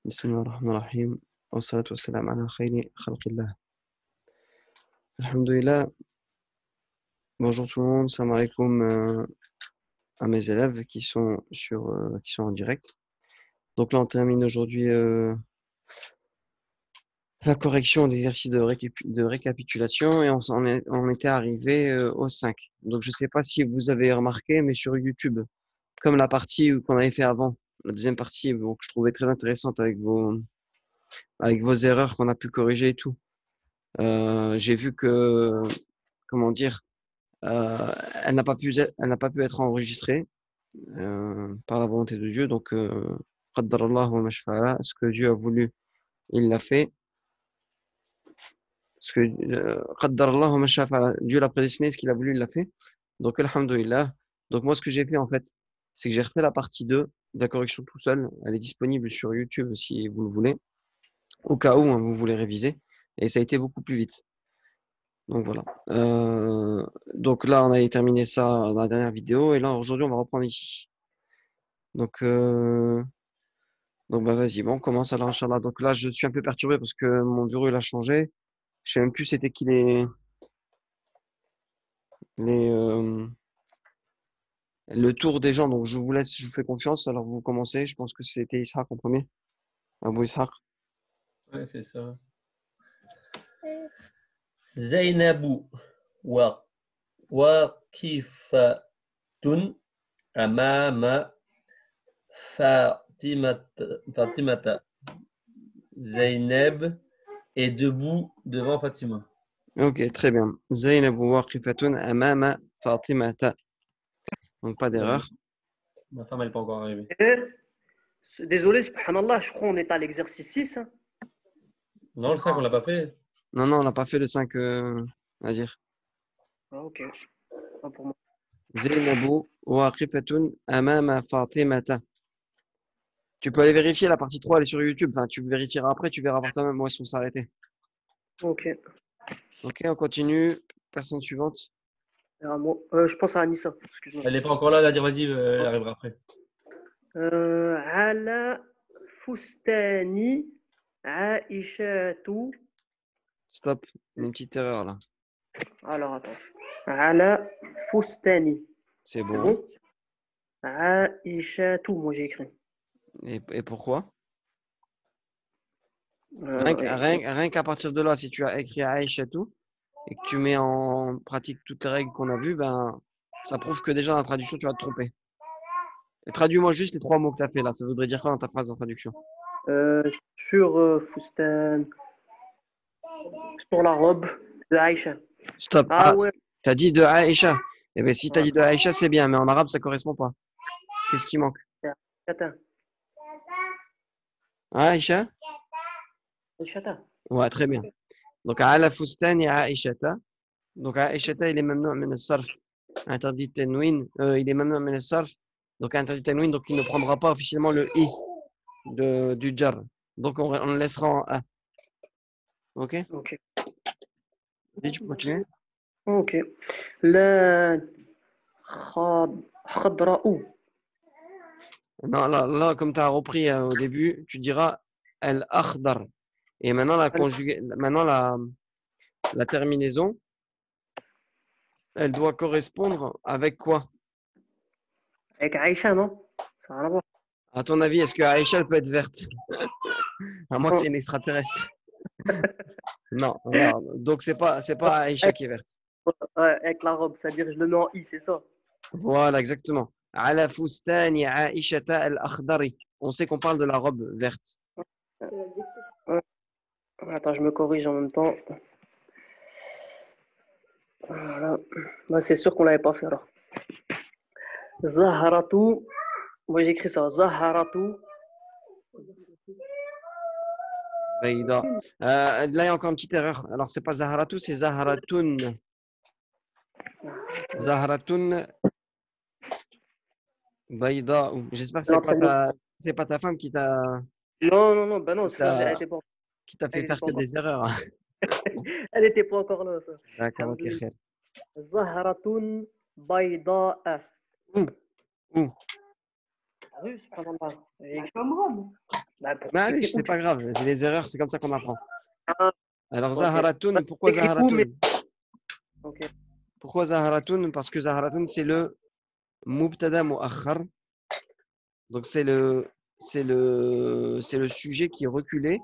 بسم الله الرحمن الرحيم والصلاة والسلام على خير خلق الله. Alhamdulillah. Bonjour tout le monde, salam alaikum à mes élèves qui sont en direct. Donc là, on termine aujourd'hui la correction d'exercices de récapitulation et on était arrivé au 5. Donc je ne sais pas si vous avez remarqué, mais sur YouTube, comme la partie qu'on avait fait avant, la deuxième partie, donc je trouvais très intéressante avec vos erreurs qu'on a pu corriger et tout. J'ai vu que, comment dire, elle n'a pas pu être enregistrée par la volonté de Dieu. Donc, qaddarallahu wa ma shafa'a, ce que Dieu a voulu, il l'a fait. Ce que qaddarallahu wa ma shafa'a, Dieu l'a prédestiné, ce qu'il a voulu, il l'a fait. Donc, alhamdulillah. Donc, moi, ce que j'ai fait, en fait, c'est que j'ai refait la partie 2 de la correction tout seul. Elle est disponible sur YouTube si vous le voulez, au cas où vous voulez réviser. Et ça a été beaucoup plus vite. Donc voilà. Donc là, on avait terminé ça dans la dernière vidéo et là aujourd'hui, on va reprendre ici. Donc bah vas-y, bon, on commence alors, Inch'Allah. Donc là, je suis un peu perturbé parce que mon bureau il a changé. Je sais même plus c'était qui les le tour des gens. Donc je vous laisse, je vous fais confiance. Alors vous commencez. Je pense que c'était Ishaq en premier. Abou Ishaq. Ouais, c'est ça. Zainabu waqifatun amama Fatimata. Zainab est debout devant Fatima. Ok, très bien. Zainab waqifatun amama Fatimata. Donc pas d'erreur. Ma femme, elle n'est pas encore arrivée. Désolé, subhanallah, je crois qu'on est à l'exercice 6. Hein. Non, le 5, on l'a pas fait. Non, on n'a pas fait le 5 à dire. Ah, ok. Pas pour moi. Zainabu waqifatun amama Fatimata. Tu peux aller vérifier la partie 3, elle est sur YouTube. Enfin, tu vérifieras après, tu verras par toi-même où elles sont s'arrêter. Ok. Ok, on continue. Personne suivante. Moi, je pense à Anissa, excuse-moi. Elle n'est pas encore là, dire vas-y, elle arrivera après. Ala Fustani Aishatu. Stop. Une petite erreur là. Alors attends. Ala Fustani. C'est C'est bon. bon Aishatu, moi j'ai écrit. Et pourquoi Ouais. Rien qu'à partir de là, si tu as écrit Aïcha tout et que tu mets en pratique toutes les règles qu'on a vues, ben, ça prouve que déjà dans la traduction, tu vas te tromper. Et traduis-moi juste les 3 mots que tu as fait là. Ça voudrait dire quoi dans ta phrase en traduction Sur Fustan. Sur la robe de Aïcha. Stop. Ah ouais. Tu as dit de Aïcha. Eh bien, si tu as dit de Aïcha, c'est bien, mais en arabe, ça correspond pas. Qu'est-ce qui manque Attends. Aïcha Aïchata. Ouais, très bien. Donc, ala fustani Aïchata. Donc, Aïchata, il est mamnou min al-sarf. Interdit tanwin. Il est mamnou min al-sarf. Donc, interdit tanwin, donc il ne prendra pas officiellement le i du jar. Donc, on le laissera en a. Ok Ok. Dis, tu peux continuer Ok. La khadra'u. Non, là, comme tu as repris au début, tu diras al-akhdar. Et maintenant, la terminaison, elle doit correspondre avec quoi Avec Aïcha, non? Ça n'a rien à voir. À ton avis, est-ce que Aïcha elle peut être verte À moins que c'est une extraterrestre. Non, voilà. Donc c'est pas Aïcha qui est verte. Ouais, avec la robe, c'est-à-dire je le mets en I, c'est ça. Voilà, exactement. Ala fustani Aïchata al-akhdari. On sait qu'on parle de la robe verte. Ouais. Attends, je me corrige en même temps. Voilà. Bah, c'est sûr qu'on l'avait pas fait alors. Zaharatu. Moi j'ai écrit ça. Zaharatu. Baïda. Là, il y a encore une petite erreur. Alors, c'est pas Zaharatu, c'est Zaharatun. Zaharatun Baïda. J'espère que c'est pas ta femme qui t'a Non, bah non, ça, elle était pas, fait faire que encore. des erreurs. Elle était pas encore là, ça. D'accord, ok, khair. Zaharatun bayda'a. Où Ah oui, subhanallah. Comme robe. Bah, pour Mais allez, cliquer où c'est tu pas grave. Les erreurs, c'est comme ça qu'on apprend. Ah, Alors, ok. Bah, Zaharatun, pourquoi t'écris où, mais. Zaharatun? Ok. Pourquoi Zaharatun? Parce que Zaharatun, c'est le Mubtada Mu'akhar. Donc, c'est le sujet qui est reculé.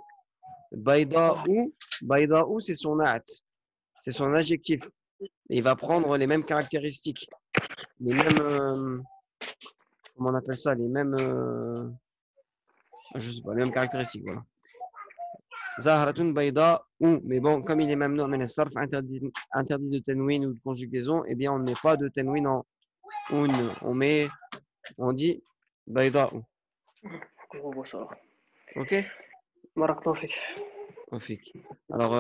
Bayda'u, c'est son naat. C'est son adjectif. Et il va prendre les mêmes caractéristiques. Les mêmes. Comment on appelle ça? Les mêmes. Je sais pas, les mêmes caractéristiques. Voilà. Zahratun bayda ou, mais bon, comme il est mamnou min as-sarf, interdit de tenwin ou de conjugaison, eh bien, on ne met pas de tenwin en un. On dit bayda ou. Faut que je revoie ça. Ok? Barak Tawfik. Ofik. Alors,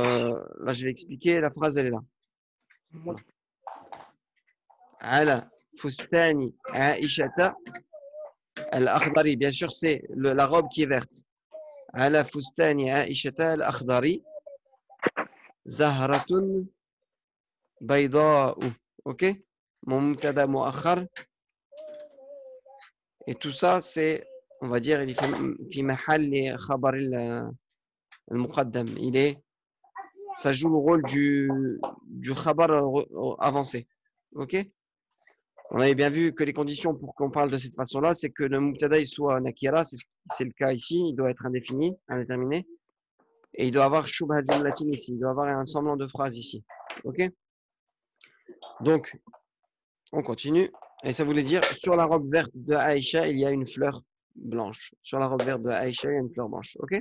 là, je vais expliquer. La phrase, elle est là. Voilà. Ala fustani aishata al-akhdari. Bien sûr, c'est la robe qui est verte. Ala fustani aishata al-akhdari. Zahratun bayda'u. Ok? Mon mubtada mu'akhar. Et tout ça, c'est, on va dire, il est fi mahall khabar al-muqaddam. Ça joue le rôle du khabar avancé. Ok? On avait bien vu que les conditions pour qu'on parle de cette façon-là, c'est que le mubtada il soit nakira, c'est le cas ici, il doit être indéfini, indéterminé, et il doit avoir shubha jumlatin ici, il doit avoir un semblant de phrase ici. Ok? Donc, on continue. Et ça voulait dire, sur la robe verte de Aïcha, il y a une fleur blanche. Sur la robe verte de Aïcha, il y a une fleur blanche. Ok?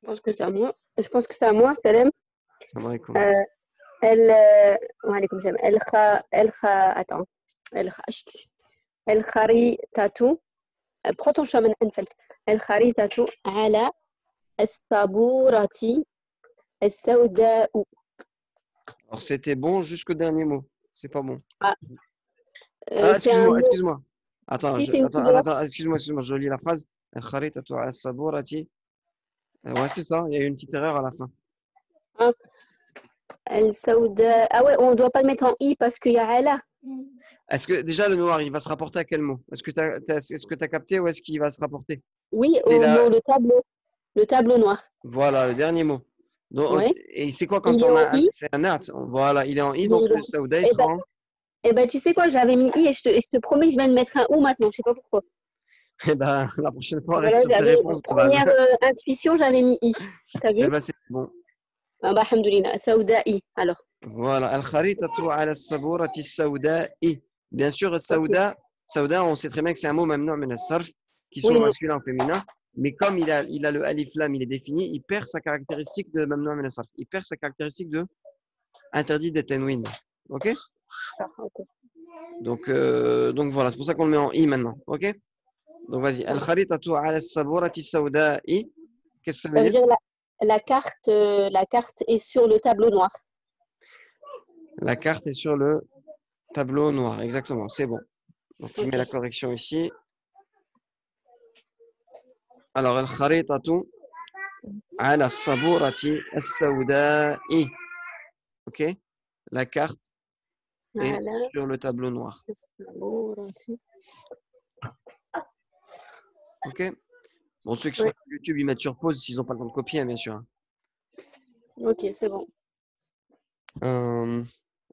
Je pense que c'est à moi. Je pense que c'est à moi, Salem. Salam alaikum. Elle, وعليكم السلام. Attends. الخريطة. Prends ton chemin أنفلت. الخريطة على السبورة السوداء. Alors, c'était bon jusqu'au dernier mot. C'est pas bon. Ah, Ah, c'est un excuse-moi, mot. excuse-moi. Attends, Si c'est une attends, couleur. excuse-moi, je lis la phrase. Al-kharitatu as-saburati. Ouais, c'est ça, il y a eu une petite erreur à la fin. Hein. السوداء. Ah ouais, on doit pas le mettre en i parce qu'il y a ala. Est-ce que déjà le noir, il va se rapporter à quel mot? Est-ce que tu as capté où est-ce qu'il va se rapporter? Oui, C'est au la, mot, le tableau. Le tableau noir. voilà, le dernier mot. Donc, Ouais. et c'est quoi quand Il est on en a, i. c'est un nat. Voilà, il est en i, Mais donc il est le saouda, il Eh sera ben, en. tu sais quoi, j'avais mis i et je te promets que je vais le mettre un ou maintenant. Je sais pas pourquoi. Eh ben, la prochaine fois, reste Voilà, sur tes j'avais réponses, Evan. première intuition, j'avais mis i. T'as vu? Eh ben, c'est bon. Ah bah, alhamdoulilah. Saouda'i, alors. Voilà. Al-kharitatu ala saburati saouda'i. Bien sûr, Ok. saouda, on sait très bien que c'est un mot mamnu' min as-sarf, qui soit Oui, au non. masculin ou féminin. Mais comme il a le alif lam, il est défini, il perd sa caractéristique de mamnu' min as-sarf. Il perd sa caractéristique de interdit de tenwin. Ok? Ah, ok. Donc voilà, c'est pour ça qu'on le met en i maintenant. Ok? Donc vas-y. Ça marche. Al-kharitatu ala saburati saouda'i. Qu'est-ce que ça veut Ça veut dire? dire la carte est sur le tableau noir. La carte est sur le tableau noir. Exactement, c'est bon. Donc je mets Ok. la correction ici. Alors, al-kharitatu ala saburati as-saouda'i. Ok? La carte est Voilà. sur le tableau noir. Ok? Bon, ceux qui sont Ouais. sur YouTube, ils mettent sur pause s'ils n'ont pas le temps de copier, hein, bien sûr. Ok, c'est bon.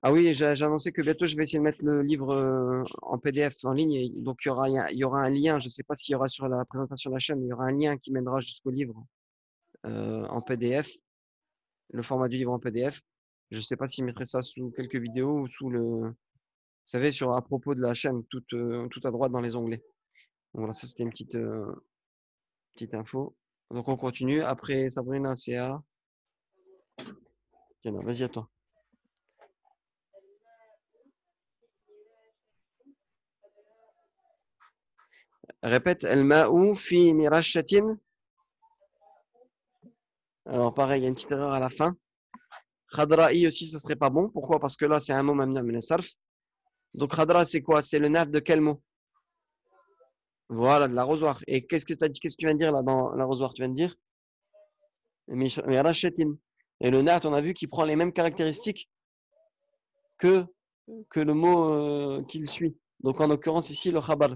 Ah oui, j'ai annoncé que bientôt je vais essayer de mettre le livre en PDF en ligne. Donc il y aura un lien. Je ne sais pas s'il y aura sur la présentation de la chaîne, mais il y aura un lien qui mènera jusqu'au livre en PDF, le format du livre en PDF. Je ne sais pas s'il mettrait ça sous quelques vidéos ou sous le, vous savez, à propos de la chaîne, tout à droite dans les onglets. Donc voilà, ça c'était une petite info. Donc on continue. Après Sabrina, c'est à. Tiens, vas-y à toi. Répète, al-ma'u fi mirashatin. Alors pareil, il y a une petite erreur à la fin. Khadra'i aussi, ça serait pas bon. Pourquoi? Parce que là, c'est un mot mamnu' min as-sarf. Donc khadra, c'est quoi? C'est le nat de quel mot? Voilà, de l'arrosoir. Et qu'est-ce que tu viens de dire là dans l'arrosoir? Tu viens de dire mirashatin. Et le nat, on a vu qu'il prend les mêmes caractéristiques que le mot qu'il suit. Donc en l'occurrence ici, le khabar.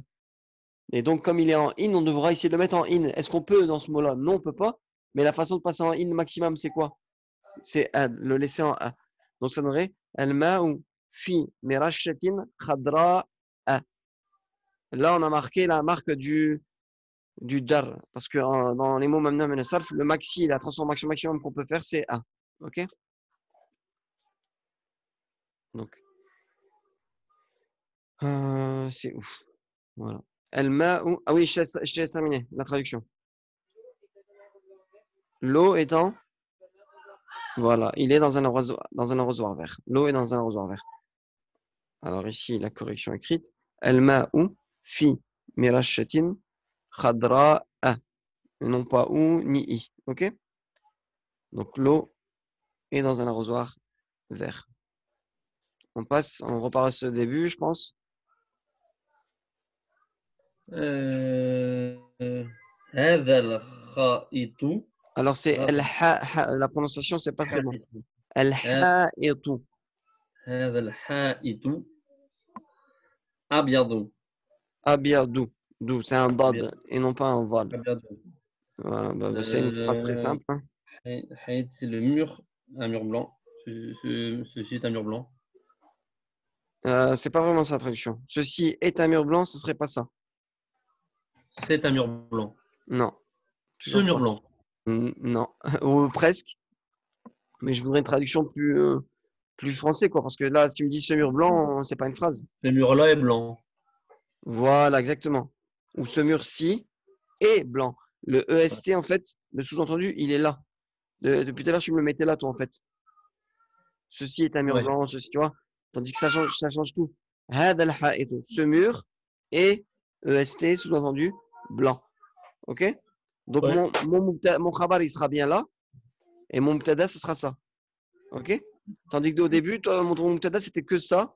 Et donc, comme il est en in, on devra essayer de le mettre en in. Est-ce qu'on peut dans ce mot-là? Non, on peut pas. Mais la façon de passer en in maximum, c'est quoi? C'est le laisser en a. Donc, ça donnerait al-ma'u fi mirashatin khadra a. Là, on a marqué la marque du jar. Parce que dans les mots mamna min sarf, le maxi, la transformation maximum qu'on peut faire, c'est a. OK? Donc, c'est ouf. Voilà. Al-ma'u. Ah oui, je te laisse terminer la traduction. L'eau étant. Voilà, il est dans un arrosoir vert. L'eau est dans un arrosoir vert. Alors ici, la correction écrite. Al-ma'u fi mirashatin khadra'a. Et non pas ou ni i. OK? Donc l'eau est dans un arrosoir vert. On repart à ce début, je pense. هذا الخائط Alors c'est la prononciation, c'est pas très bon. Al-ha'itu. هذا الحائط أبيض Abiyadu. D'où c'est un dad et non pas un dal. أبيض. Voilà, bah, c'est une phrase très simple. Hein. حائط, c'est le mur, un mur blanc. Ceci est un mur blanc. C'est pas vraiment ça la traduction. Ceci est un mur blanc, ce serait pas ça. C'est un mur blanc. Non. Ce Toujours mur pas. blanc. Non. Ou presque. Mais je voudrais une traduction plus français, quoi. Parce que là, si tu me dis ce mur blanc, c'est pas une phrase. Ce mur-là est blanc. Voilà, exactement. Ou ce mur-ci est blanc. Le EST, en fait, le sous-entendu, il est là. Depuis tout à l'heure, tu me le mettais là, toi, en fait. Ceci est un mur Ouais. blanc, ceci, tu vois. Tandis que ça change tout. هذا الحائط. Ce mur est EST, sous-entendu, blanc. OK? Donc, Ouais. mon khabar, il sera bien là. Et mon mubtada, ce sera ça. OK? Tandis que au début, toi, mon mubtada, c'était que ça.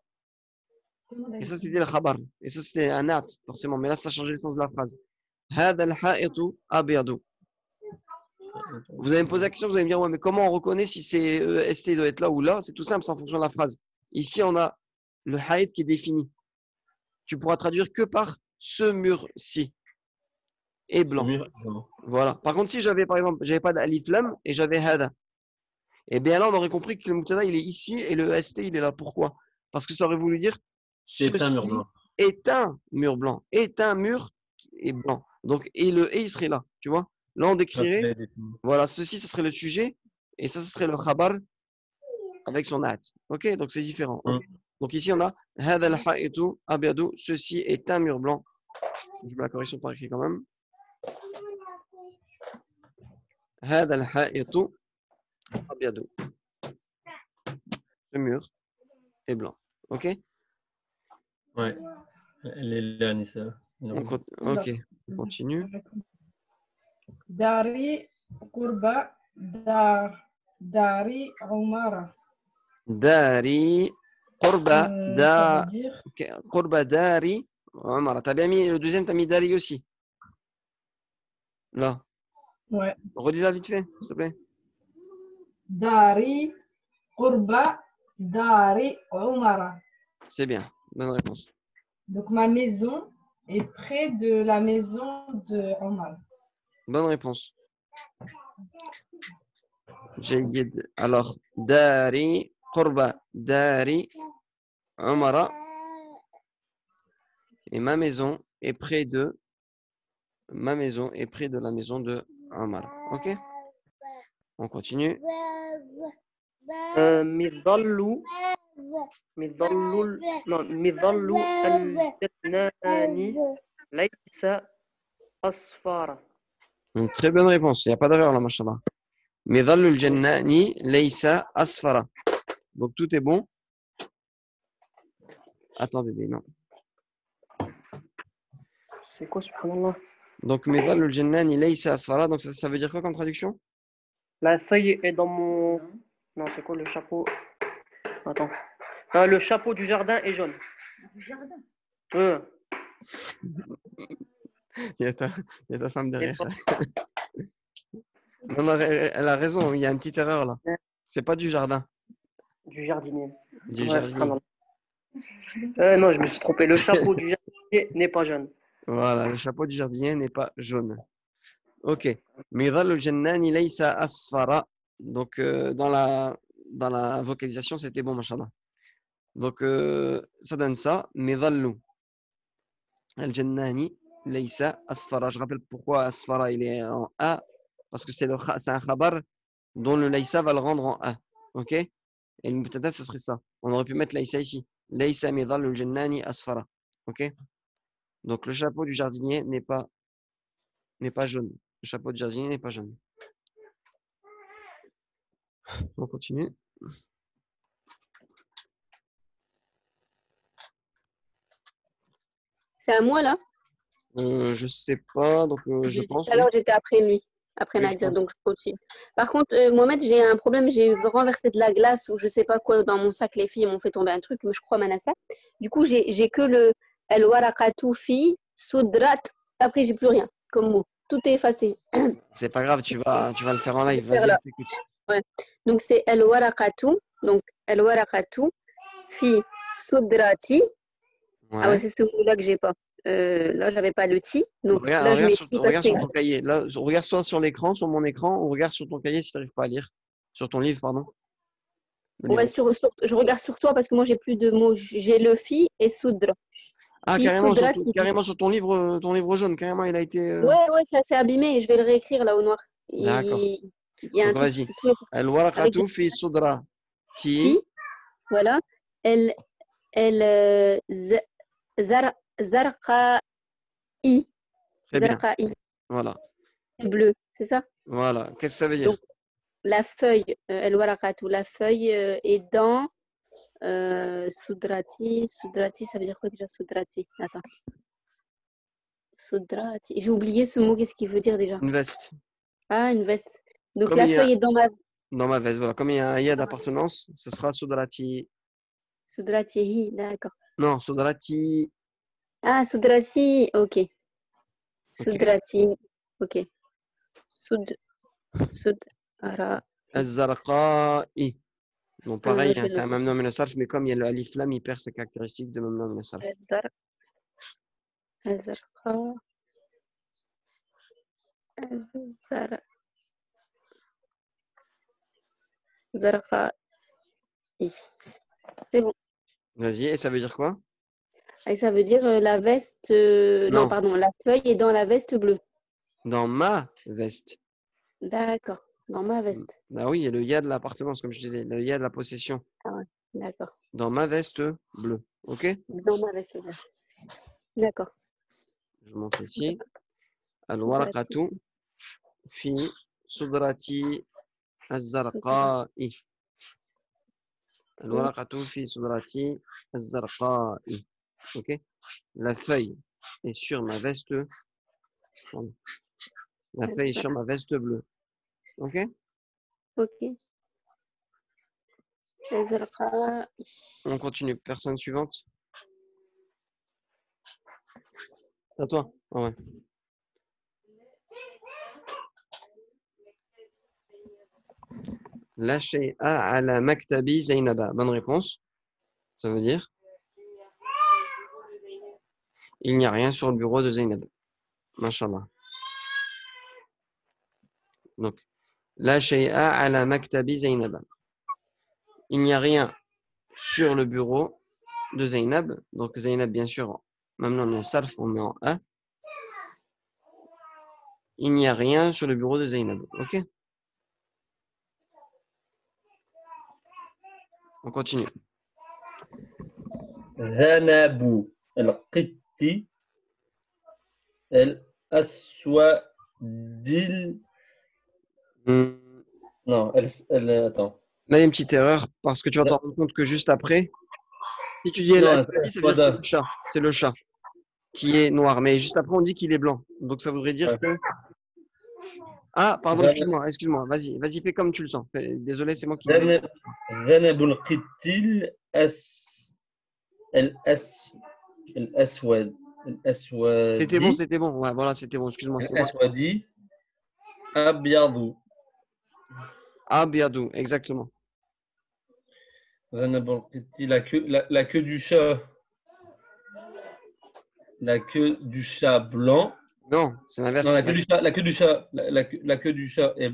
Et ça, c'était le khabar. Et ça, c'était un at, forcément. Mais là, ça changeait le sens de la phrase. هذا الحائط أبيض. Vous allez me poser la question, vous allez me dire, ouais, mais comment on reconnaît si c'est EST doit être là ou là? C'est tout simple, c'est en fonction de la phrase. Ici, on a le haït qui est défini. Tu pourras traduire que par ce mur-ci et blanc. Ce mur est blanc. Voilà. Par contre, si j'avais, par exemple, j'avais pas d'alif lam et j'avais hada, et bien là, on aurait compris que le mubtada, il est ici et le EST, il est là. Pourquoi? Parce que ça aurait voulu dire C'est un mur ceci blanc. est un mur blanc, est un mur qui est blanc. Donc, et le et, il serait là, tu vois? Là, on décrirait, voilà, ceci, ce serait le sujet, et ça, ce serait le khabar avec son at. Ok? Donc, c'est différent. Okay? Donc, ici, on a هذا الحائط أبيض, ceci est un mur blanc. Je mets la correction par écrit quand même. هذا الحائط أبيض. Ce mur est blanc. Ok? Ouais. Elle est là, Nissa. Ok, on continue. داري قرب داري عمارة. داري قرب Ça veut dire قرب داري عمارة. T'as bien mis le deuxième, t'as mis Dari aussi. Là. ouais. Relis-la vite fait, s'il te plaît. داري قرب داري عمارة. C'est bien, bonne réponse. Donc ma maison est près de la maison de Omar. Bonne réponse. جيد. Alors, Dari قرب Dari عمارة. Et ma maison est près de la maison de Omar. Ok? On continue. مظل الجنان ليس أصفر. Une très bonne réponse. Il n'y a pas d'erreur là, machallah. مظل الجنان ليس أصفر. Donc tout est bon. Attends bébé, non. C'est quoi, subhanallah? Donc مظل الجنان ليس أصفر. Donc ça veut dire quoi comme traduction? La feuille est dans mon... Non, c'est quoi le chapeau? Attends. Ah, le chapeau du jardin est jaune. Du jardin? Il y a ta femme derrière. Non, non, elle a raison, il y a une petite erreur là. C'est pas du jardin. Du jardinier. Du Ouais, jardinier. subhanallah. Non, je me suis trompé. Le chapeau du jardinier n'est pas jaune. Voilà, le chapeau du jardinier n'est pas jaune. Ok. Midal al-jannani laysa asfara. Donc, dans la vocalisation, c'était bon, machallah. Donc, ça donne ça. Midallu al-jannani laysa asfara. Je rappelle pourquoi asfara, il est en A. Parce que c'est un khabar dont le laysa va le rendre en A. Ok? Et le mubtada, ce serait ça. On aurait pu mettre laysa ici. Laysa midallu al-jannani asfara. Ok? Donc, le chapeau du jardinier n'est pas jaune. Le chapeau du jardinier n'est pas jaune. On continue. C'est à moi là? Je sais pas, donc je pense, oui. Alors j'étais après lui, après Oui, je Nadir, pense. donc je continue. Par contre, Mohamed, j'ai un problème, j'ai renversé de la glace ou je sais pas quoi dans mon sac, les filles m'ont fait tomber un truc, mais je crois Manassa. Du coup, j'ai que le El Warakatu fi Sudrat. Après, j'ai plus rien comme mot. Tout est effacé. C'est pas grave, tu vas le faire en live. Faire Vas-y, on là. t'écoute. Ouais. Donc c'est El Warakatu. Donc El Warakatu fi Sudrati. Ah ouais, Ouais. c'est ce mot-là que j'ai pas. Là, j'avais pas le ti. Donc là, je Regarde mets ti parce regarde que sur ton cahier. Là, regarde soit sur l'écran, sur mon écran, ou regarde sur ton cahier si tu n'arrives pas à lire. Sur ton livre, pardon. Le ouais, livre. je regarde sur toi parce que moi, j'ai plus de mots. J'ai le fi et soudre. Ah, Fi soudra. carrément sur ton livre jaune. Carrément, il a été. Ouais, ouais, ça s'est abîmé et je vais le réécrire là au noir. D'accord. Il y a un Donc, truc vas-y. avec des Al-warakatu fi sudra. ti. Ti. Voilà. El, el zarqa'i. Très bien. Zarqa'i. Voilà. Bleu, c'est ça? Voilà. Qu'est-ce que ça veut Donc, dire? la feuille, el warakatu, la feuille est dans Sudrati. Sudrati, ça veut dire quoi déjà Sudrati? Attends. Sudrati. J'ai oublié ce mot, qu'est-ce qu'il veut dire déjà? Une veste. Ah, une veste. Donc Comme la il y a feuille est dans ma veste, voilà. Comme il y a un ya d'appartenance, ce sera sudrati. Sudrati, d'accord. Non, sudrati. Ah, Sudrati, ok. Ok. Sudrati, ok. Sud, Sudara. Az-zarqa'i. Bon, pareil, Je hein, vais c'est un noter. mamnoum min al-sarf, mais comme il y a le alif lam, il perd ses caractéristiques de mamnoum min al-sarf. Azar, Azarqa, Azar, Zarqa'i. C'est bon. Vas-y, et ça veut dire quoi? Et ça veut dire la veste. Non, Non, pardon, la feuille est dans la veste bleue. dans ma veste. D'accord. Dans ma veste. Ah oui, il y a le ya de l'appartenance, comme je disais, le ya de la possession. Ah ouais, d'accord. Dans ma veste bleue. Ok? Dans ma veste bleue. D'accord. Je montre ici. Sudrati. Al-waraqatu fi sudrati az-zarqa'i. Al-waraqatu fi sudrati az-zarqa'i. Ok? La feuille est sur ma veste. Pardon. La feuille est sur ma veste bleue. Ok? Ok. Azarqa. On continue. Personne suivante. C'est à toi. Ah ouais. La shay'a ala maktabi Zainaba. Bonne réponse. Ça veut dire il n'y a rien sur le bureau de Zainab. Mashallah. Donc, la shay'a ala maktabi Zainaba. Il n'y a rien sur le bureau de Zainab. Donc, Zainab, bien sûr, maintenant on est sarf, on met en A. Il n'y a rien sur le bureau de Zainab. Ok? On continue. ذنب القط الأسود Non, attends. Là, il y a une petite erreur parce que tu vas t'en rendre compte que juste après, si tu dis El Non, Aswadi, ça veut dire que c'est le chat. C'est le chat qui est noir. Mais juste après, on dit qu'il est blanc. Donc, ça voudrait dire Ouais. que. Ah, pardon, ذنب excuse-moi. Vas-y, fais comme tu le sens. Désolé, c'est moi qui. ذنب القط الأسود C'était bon. Ouais, voilà, c'était bon. Excuse-moi, c'est moi. الأسود أبيض Abiadou, exactement. ذنب القط la queue du chat. la queue du chat blanc. Non, c'est l'inverse. Non, la queue du chat, la queue du chat est,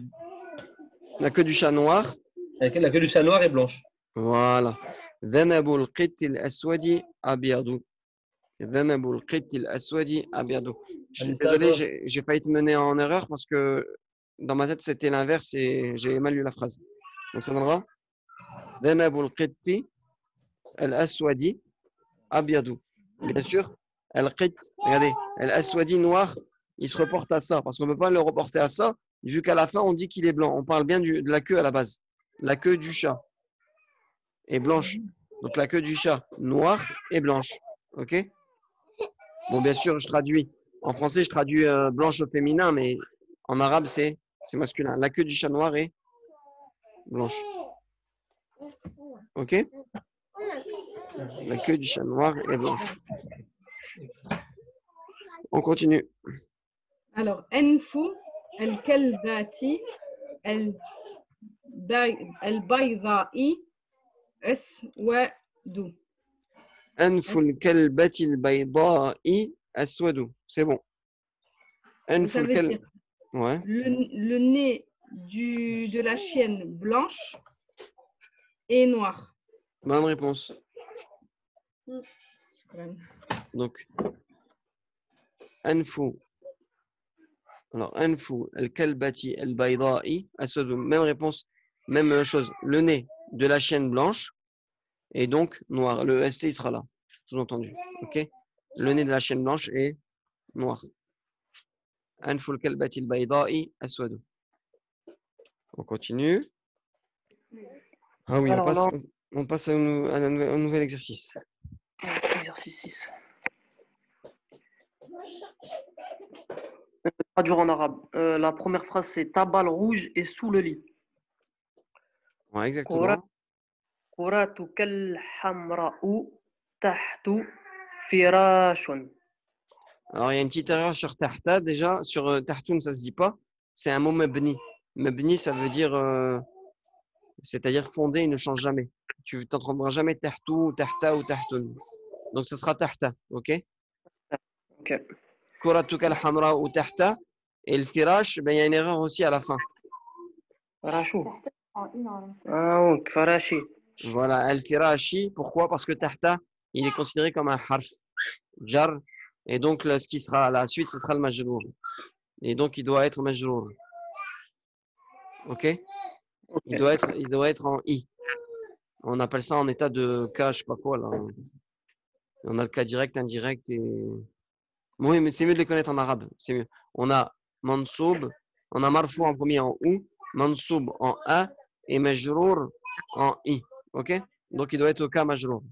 La queue du chat noir. la queue du chat noir est blanche. Voilà. ذنب القط الأسود أبيض. ذنب القط الأسود أبيض. Je suis désolé, j'ai failli te mener en erreur parce que dans ma tête c'était l'inverse et j'ai mal lu la phrase. Donc ça donnera ذنب القط الأسود أبيض. Bien sûr, al-qit, regardez, al-aswadi noir, il se reporte à ça parce qu'on ne peut pas le reporter à ça vu qu'à la fin on dit qu'il est blanc. On parle bien de la queue à la base. La queue du chat est blanche. Donc la queue du chat noire et blanche. Ok? Bon, bien sûr, je traduis. En français, je traduis blanche au féminin, mais en arabe, c'est masculin. La queue du chat noir est blanche. Ok? La queue du chat noir est blanche. On continue. Alors, Enfu, El-Kelbati, El-Bayda'i, Eswadu. أنف الكلبة البيضاء أسود. C'est bon. أنف Ça veut الكلب. dire Ouais. le nez de la chienne blanche et noir. Bonne réponse. Donc, أنف. Alors, أنف الكلبة البيضاء أسود. Même réponse, même chose. Le nez de la chienne blanche et donc noir. Le ST, il sera là, sous-entendu. Ok? Le nez de la chienne blanche est noir. أنف الكلبة البيضاء أسود. On continue. Ah oui, Alors là, on passe à un nouvel exercice. exercice 6. Traduire en arabe. La première phrase, c'est ta balle rouge est sous le lit. Ouais, exactement. كرتك الحمراء تحت فراش. Alors, il y a une petite erreur sur tahta. Déjà, sur tahtoun, ça ne se dit pas. C'est un mot mabni. Mabni, ça veut dire, c'est-à-dire fondé, il ne change jamais. Tu n'entendras jamais tahtou, tahta ou tahtoun. Donc, ce sera tahta. OK? Ok. Kuratuka al-hamra ou tahta. Et le firash, ben, il y a une erreur aussi à la fin. Farashou. Ah, ok, farashi. Voilà, al-firashi. Pourquoi? Parce que tahta, il est considéré comme un harf. Jar. Et donc, ce qui sera à la suite, ce sera le majrour. Et donc, il doit être majrour. OK? Il doit être en i. On appelle ça en état de cas, je sais pas quoi, là. On a le cas direct, indirect et. Oui, mais c'est mieux de les connaître en arabe. C'est mieux. On a mansoub, on a marfou en premier en ou, mansoub en a et majrour en i. OK? Donc, il doit être au cas majrour.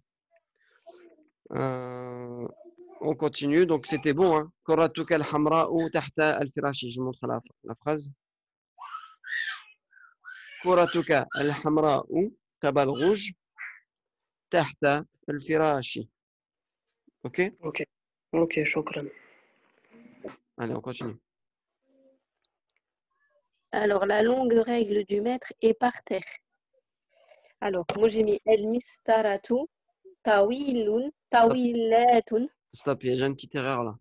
On continue. Donc, c'était bon. Hein? Koratuka al-hamra ou tahta al-firashi. Je montre la phrase. Koratuka al-hamra ou ta balle rouge tahta al-firashi. OK? Ok, shukran. Allez, on continue. Alors, la longue règle du maître est par terre. Alors, moi j'ai mis El Mistaratu, Tawilun, Tawilatun. Stop, il y a déjà une petite erreur là.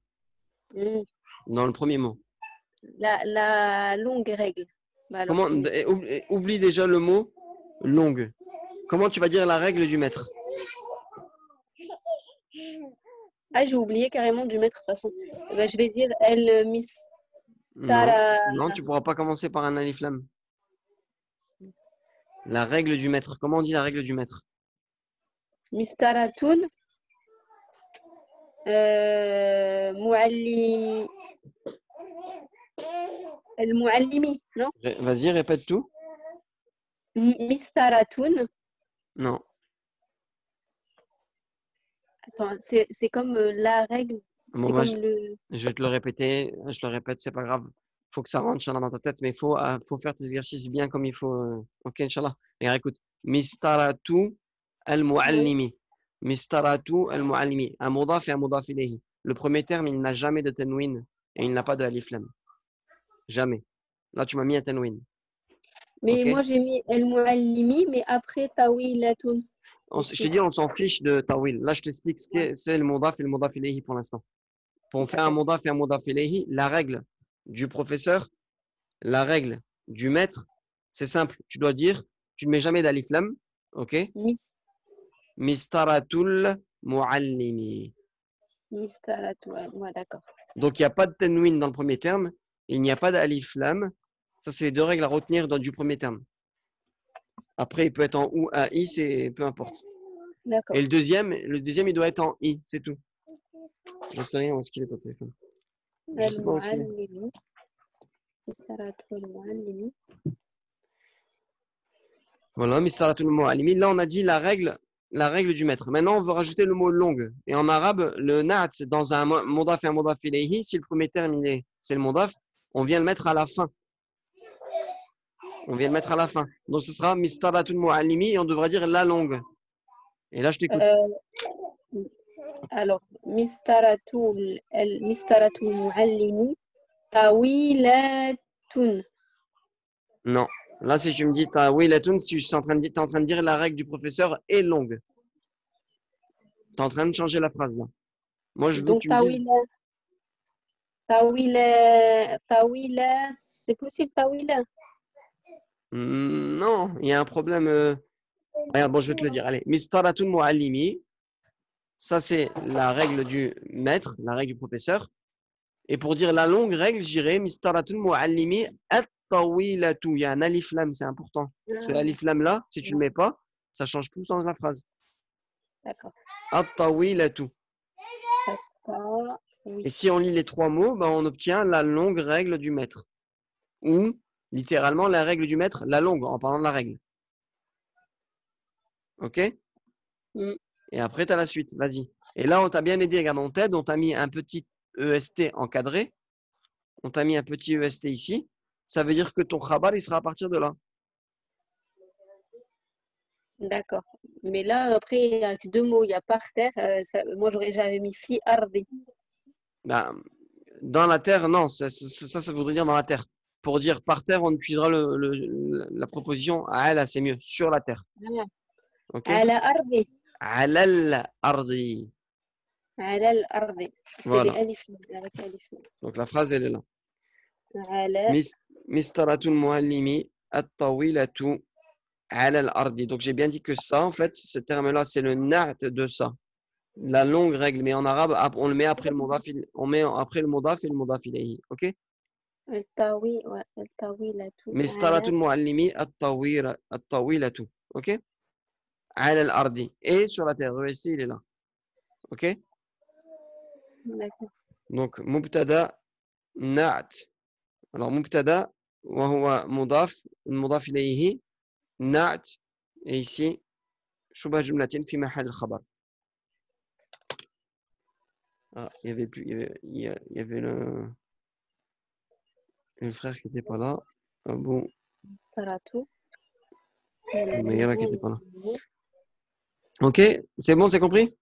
Hmm. Dans le premier mot. La longue règle. Bah, alors, Comment, oublie déjà le mot longue. Comment tu vas dire la règle du maître? Ah, j'ai oublié carrément du maître de toute façon. Eh ben, je vais dire El Mistara. Non, tu ne pourras pas commencer par un alif lam. La règle du maître. Comment on dit la règle du maître? Mistaratun. Mualli. El Muallimi, non? Vas-y, répète tout. Mistaratun. Non. Attends, c'est comme la règle. Bon, C'est bah, comme le. je vais te le répéter. Je le répète, c'est pas grave. Faut que ça rentre, Inch'Allah, dans ta tête, mais il faut faire tes exercices bien comme il faut. Ok, Inch'Allah. Et écoute. Mistaratu al-muallimi. Mistaratu al-muallimi. Un mudaf et un mudaf ilayhi. Le premier terme, il n'a jamais de tanwin et il n'a pas de alif lam. Jamais. Là, tu m'as mis un tanwin. Mais Ok. moi j'ai mis El Muallimi, mais après Tawilatun. Je t'ai dit, on s'en fiche de tawil. Là, je t'explique ce que c'est le mudaf et le mudaf ilayhi pour l'instant. pour faire un mudaf et un mudaf ilayhi, la règle du professeur, la règle du maître, c'est simple. Tu dois dire, tu ne mets jamais d'alif lam, ok? Mis, Mistaratul muallimi. mistaratu. Ouais, d'accord. Donc, il n'y a pas de tanwin dans le premier terme, il n'y a pas d'alif lam. Ça, c'est les deux règles à retenir dans du premier terme. Après, il peut être en ou, à i, c'est peu importe. D'accord. Et le deuxième, il doit être en i, c'est tout. Je ne sais rien où est-ce qu'il est ton téléphone. Je sais pas où est-ce qu'il est. المعلم mistaratu المعلم. Voilà, Mistaratul muallimi. Là, on a dit la règle du maître. Maintenant, on veut rajouter le mot longue. Et en arabe, le na'at, dans un mudaf et un mudaf ilayhi, si le premier terme, c'est le mudaf, on vient le mettre à la fin. On vient le mettre à la fin. Donc, ce sera Mistaratul muallimi et on devra dire la longue. Et là, je t'écoute. Alors, mistaratu المعلم طويلة. Non. Là, si tu me dis, oui, la tune, tu es en train de dire la règle du professeur est longue. Tu es en train de changer la phrase là. Moi, je veux que Donc, tu me dises. طويلة, c'est possible, طويلة. Non, il y a un problème. Regarde, bon, je vais te le dire. Allez, Mistaratul muallimi. Ça, c'est la règle du maître, la règle du professeur. Et pour dire la longue règle, j'irai Mistaratul muallimi at-tawilatu. Il y a un alif lam, c'est important. Parce que l'alif lam là, si tu ne le mets pas, ça change tout le sens de la phrase. D'accord. At-tawilatu. Oui. Et si on lit les trois mots, ben, on obtient la longue règle du maître. Ou, littéralement, la règle du maître, la longue, en parlant de la règle. OK? Et après, tu as la suite. Vas-y. Et là, on t'a bien aidé. Regarde, on t'aide. On t'a mis un petit EST encadré. On t'a mis un petit EST ici. Ça veut dire que ton khabar, il sera à partir de là. D'accord. Mais là, après, il n'y a que deux mots. Il y a par terre. Moi, j'avais mis fi ardi. Ben, dans la terre, non. Ça voudrait dire dans la terre. Pour dire par terre, on utilisera la proposition ala, c'est mieux. Sur la terre. OK? Ala ardi. Alal ardi. Ala al-ardi. C'est Voilà. les alif. Avec alif. Donc la phrase, elle est là. Ala. Mistaratul muallimi at-tawilatu ala al-ardi. Donc j'ai bien dit que ça, en fait, ce terme-là, c'est le na'at de ça. La longue règle, mais en arabe, on le met après le mudaf, on met après le mudaf et le mudaf ilayhi. OK? Al-tawilatu. Mistaratul muallimi at-tawilatu. OK? Ala al-ardi. Et sur la terre. Ici, il est là. OK? D'accord. Donc, mubtada na'at. Alors, mubtada, wa huwa mudaf ilayhi, na'at. Et ici, shubha jumlatin fi mahal khabar. Ah, il y avait plus, il y avait le frère qui n'était pas là. Ah bon. Mistaratu. Mais il y en a qui n'étaient pas là. Ok, c'est bon, c'est compris?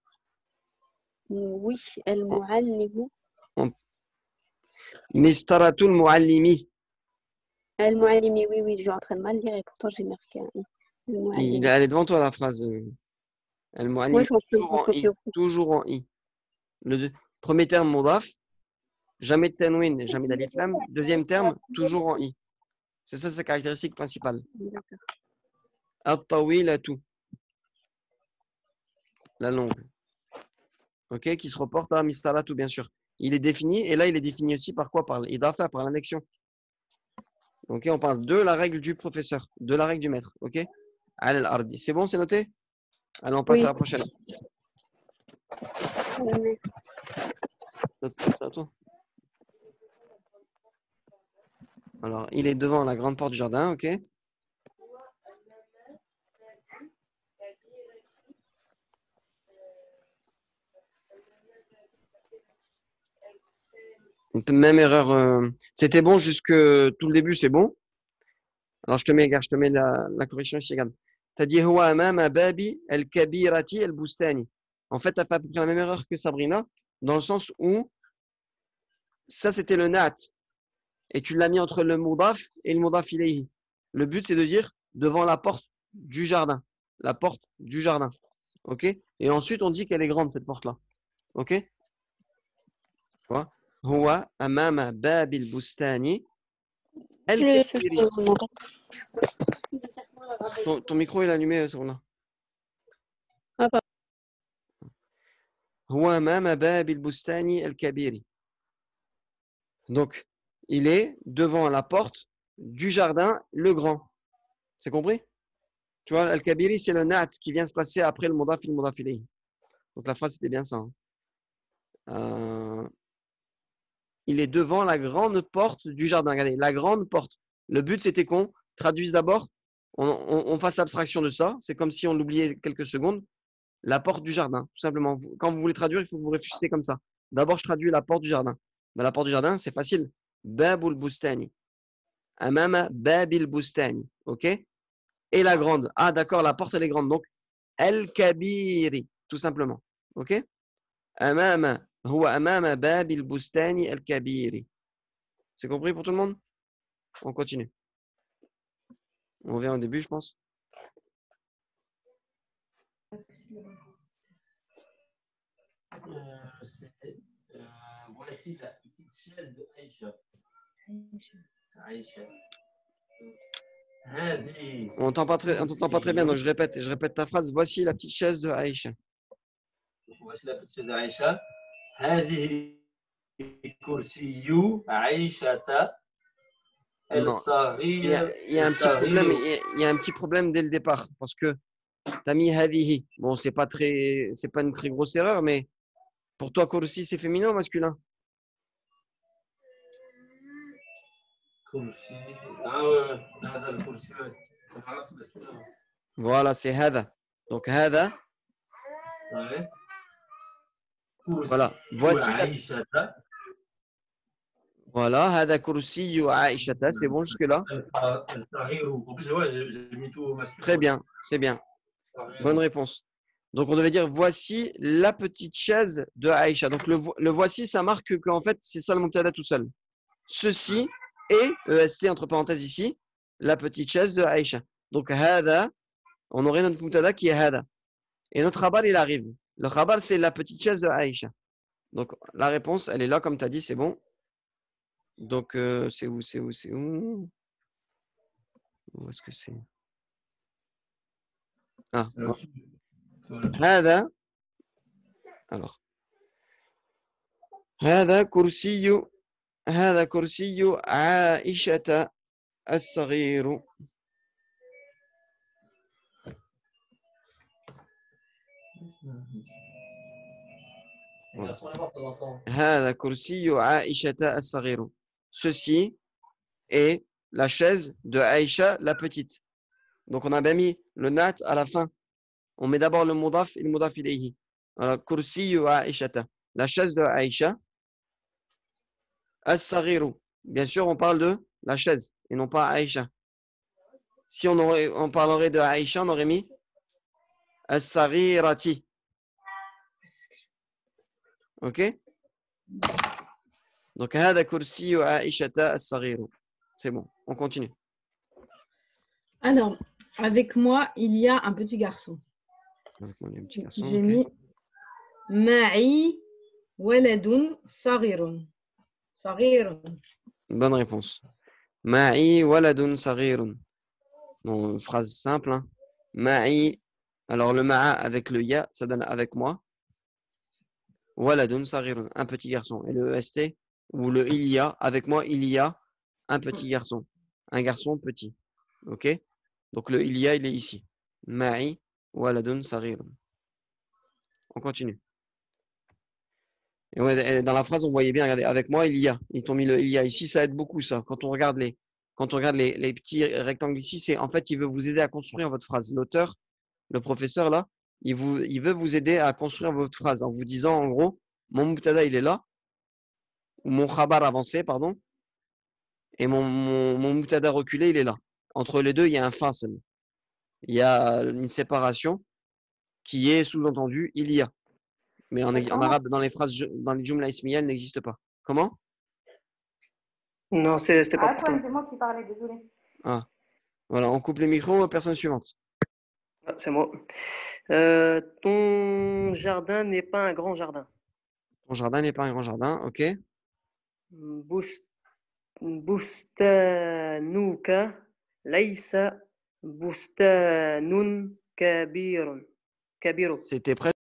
Oui, al-muallimu. Mistaratul muallimi. Al-muallimi, oui, je suis en train de mal lire et pourtant j'ai marqué un i. Elle est devant toi la phrase. Al-muallimi, Oui, je suis toujours en i. Le premier terme, mudaf, jamais de tanwin, jamais d'alif lam. Deuxième terme, toujours en i. C'est ça sa caractéristique principale. At-tawilatu. La longue. Ok, qui se reporte à mistaratu, bien sûr. Il est défini, et là, il est défini aussi par quoi? Par l'idafa, par l'annexion. Ok, on parle de la règle du professeur, de la règle du maître. Ok? Al-ardi. C'est bon, c'est noté? Allez, on passe à la prochaine. C'est à toi. Alors, il est devant la grande porte du jardin, ok? Même erreur. C'était bon jusque tout le début, c'est bon. Alors, je te mets la correction ici, regarde. Tu as dit huwa amama babi al-kabirati al-bustani. En fait, tu as fait à peu près la même erreur que Sabrina, dans le sens où ça, c'était le na'at. Et tu l'as mis entre le mudaf et le mudaf ilayhi. Le but, c'est de dire devant la porte du jardin. La porte du jardin. OK? Et ensuite, on dit qu'elle est grande, cette porte-là. OK? vois. Huwa amama babil bustani Je al-kabiri. mon Ton micro est allumé, Sarouna. Ah, pardon. Huwa amama babil bustani al-kabiri. Donc, il est devant la porte du jardin, le grand. C'est compris? Tu vois, al-kabiri, c'est le nat qui vient se passer après le mudaf ilayhi. Donc, la phrase, c'était bien ça. Il est devant la grande porte du jardin. Regardez, la grande porte. Le but, c'était qu'on traduise d'abord, on fasse abstraction de ça. C'est comme si on l'oubliait quelques secondes. La porte du jardin, tout simplement. Quand vous voulez traduire, il faut que vous réfléchissiez comme ça. D'abord, je traduis la porte du jardin. Mais la porte du jardin, c'est facile. Babul bustani. Amama babil bustani. OK? Et la grande. Ah, d'accord, la porte, elle est grande. Donc, al-kabiri, tout simplement. OK? Amama. Huwa amama babil bustani al-kabiri. C'est compris pour tout le monde? On continue. On revient au début, je pense. Voici la petite chaise de Aïcha. Aïcha. On t'entend pas très bien, donc je répète ta phrase. Voici la petite chaise de Aïcha. Voici la petite chaise de Aïcha. هذه كرسي عائشة Non, الصغير il y a un petit problème. Il y a un petit problème dès le départ parce que t'as mis hadihi. Bon, c'est pas une très grosse erreur, mais pour toi, kursi, c'est féminin ou masculin? كرسي هذا الكرسي Voilà, c'est hada. Donc hada. Voilà. Voici la. Voilà, hada kursi Aïshata. C'est bon jusque-là? En plus, ouais, j'ai mis tout au masculin. Très bien, c'est bien. Bonne réponse. Donc, on devait dire voici la petite chaise de Aïcha. Donc, le voici, ça marque qu'en fait, c'est ça le mubtada tout seul. Ceci est, EST entre parenthèses ici, la petite chaise de Aïcha. Donc, hada, on aurait notre mubtada qui est hada. Et notre khabar, il arrive. Le khabar, c'est la petite chaise de Aïcha. Donc, la réponse, elle est là, comme tu as dit, c'est bon. Donc, c'est où? Où est-ce que c'est? Ah, هذا alors هذا كرسي عائشة الصغير. هذا كرسي عائشة الصغير. Ceci est la chaise de Aïcha la petite. Donc on a bien mis le nat à la fin. On met d'abord le mudaf et le mudaf ilayhi. Alors, kursi Aïshata. La chaise de Aïcha. As-saghiru. Bien sûr, on parle de la chaise et non pas Aïcha. Si on parlerait de Aïcha, on aurait mis as-saghirati. Ok? Donc, hada kursi Aïshata as-saghiru. C'est bon, on continue. Alors, avec moi, il y a un petit garçon. Avec moi, il y a un petit garçon. J'ai Okay. mis Ma'i waladun saghirun. Saghirun. Bonne réponse. Ma'i waladun saghirun. Bon, phrase simple. Hein. Ma'i. Alors, le ma'a avec le ya, ça donne avec moi. Waladun saghirun. Un petit garçon. Et le ST, ou le il y a, avec moi, il y a un petit garçon. Un garçon petit. Ok? Donc, le il y a, il est ici. Ma'i waladun saghirun. On continue. Et ouais, dans la phrase, on voyait bien, regardez, avec moi, il y a. Ils t'ont mis le il y a ici, ça aide beaucoup, ça. Quand on regarde les petits rectangles ici, c'est en fait, il veut vous aider à construire votre phrase. L'auteur, le professeur, là, il veut vous aider à construire votre phrase en vous disant, en gros, mon mubtada, il est là, ou mon khabar avancé, pardon, et mon mubtada reculé, il est là. Entre les deux, il y a un fasl. Il y a une séparation qui est sous-entendu, il y a. Mais en arabe, dans les phrases, dans les jumla ismiya, elle n'existe pas. Comment? Non, c'était pas pour toi. C'est moi qui parlais, désolé. Ah, voilà, on coupe les micros, personne suivante. C'est moi. Ton jardin n'est pas un grand jardin. Ton jardin n'est pas un grand jardin, ok. بست- بستانك ليس بستان كبير. C'était presque.